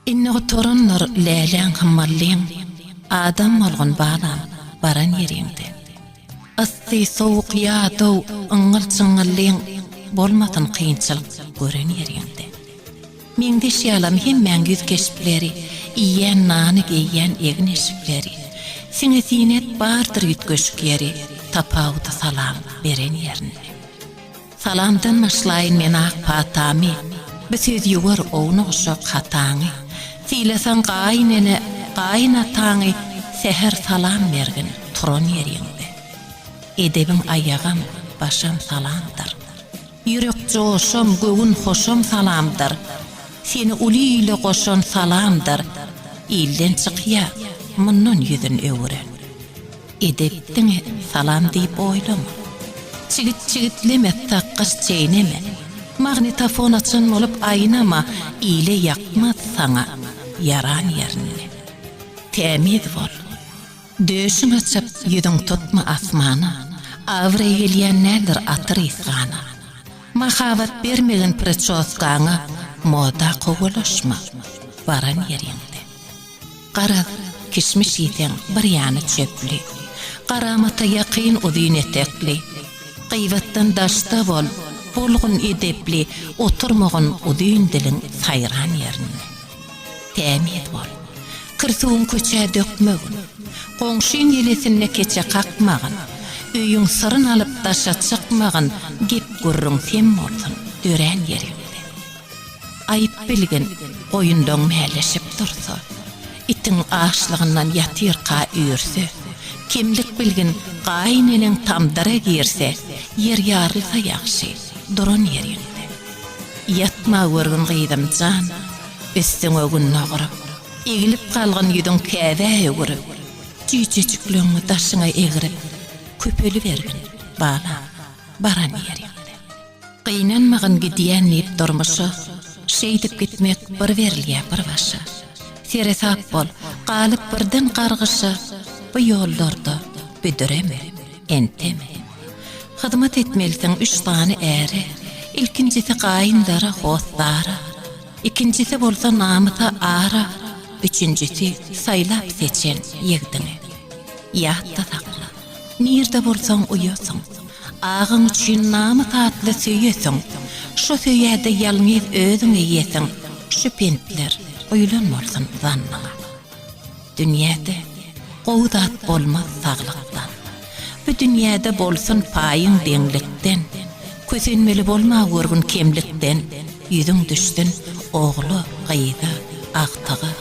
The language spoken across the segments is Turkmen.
İnne torunlar lälen hymmallyň adam bolgun balam baran ýeriňde. Asy sowuk ýa-dow ıňyl-çyňylyň bolmatan kynçylyk gören ýeriňde. Meňde şýalam hemmäň güz keşipleri, iýen nany geýýän egin eşikleri, siňe zinet bardyr ýetgeşik ýeri, tapawda salam beren ýerinde. Salamdan başlaýyn men ak patamy, bu söz ýuwar owna oşap hataňy. Silesan gaýnene, gaýnataňy, seher salam bergin turan ýeriňde. Edebim aýagam, başam salamdyr. Ýürek joşam, göwün hoşam salamdyr. Seni uly ile goşan salamdyr. Ilden çykýa, mundan ýüzün öwren. Edepdiňe salam diýip oýlama. Çigit-çigitleme, taqqaş çeýneme. Magnetofon açan bolup aýnama, ile ýakmaz saňa yaran ýerine. Temid bol. Döşüň açyp ýüzüň tutma asmana. Awra gelýän nädir atyr isgana. Mahabat bermegen preçoskaňa moda gowalaşma. Baran ýerinde. Gara kişmiş ýeten bir ýany çöpli. Qaramata ýaqyn udyn etekli. Qybatdan daşta bol. Bolgun edepli, oturmagan udyn dilin saýran ýerine. Temid bol. Kırsuğun köçe dökmegin. Qoňşyň ýelesine keçe kakmagyn. Öýüň syryn alyp daşa çykmagyn, gep gurrun sen bolsun dören ýerinde. Aýyp bilgin goýundan mäleşip dursa, itiň aşlygyndan ýatyrqa üýürse, kimlik bilgin gaýneniň tamdara girse, yer ýarylsa ýaxşy, duran ýerinde. Ýatma görgün gyýdym jan, üstüň ögün nagryp, egilip kalgan ýüzüň käbä ögürip, çiçeklerini daşyňa egirip, köpeli bergin, bala, baran ýerinde. Gynanmagan gidýän nip durmuşy, şeýdip gitmek bir berilýär bir başa. Seresap bol, galyp birden gargyşy, bu ýollarda büdüreme, enteme. Hyzmat etmelisin 3 tany äri, ilkincisi gaýyndara, hostlara, ikincisi bolsa namysa ara, üçüncüsi saýlap seçen ýegdiňe. Ýatda sakla. Nirde bolsaň uýasyň. Agyň üçin namyt atly söýesiň. Şu söýäde ýalňyz özüňe ýetsiň. Şu pentler uýlanmalsyn zannaga. Dünýäde gowdat bolmaz saglykdan. Bu dünýäde bolsun paýyň deňlikden. Kösenmeli bolma görgün kemlikden. Ýüzüň düşdün ogly, gyýda, agtagy.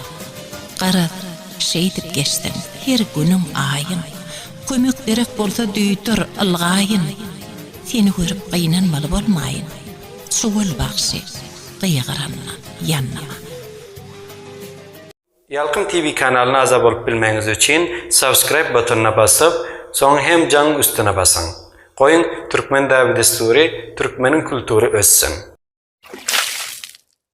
Gara şeýdip geçdim her günüm aýyn. Kömek berek bolsa düýdür ylgaýyn. Seni görüp gynanmaly bolmaýyn. Şuwul bagşy, gyýgaranma, ýannama. Yalqın TV kanalyna aza bolup bilmeňiz üçin subscribe butonuna basyp, soň hem jaň üstüne basyň. Goýun Türkmen Dawy Desturi, Türkmenin kultury össin.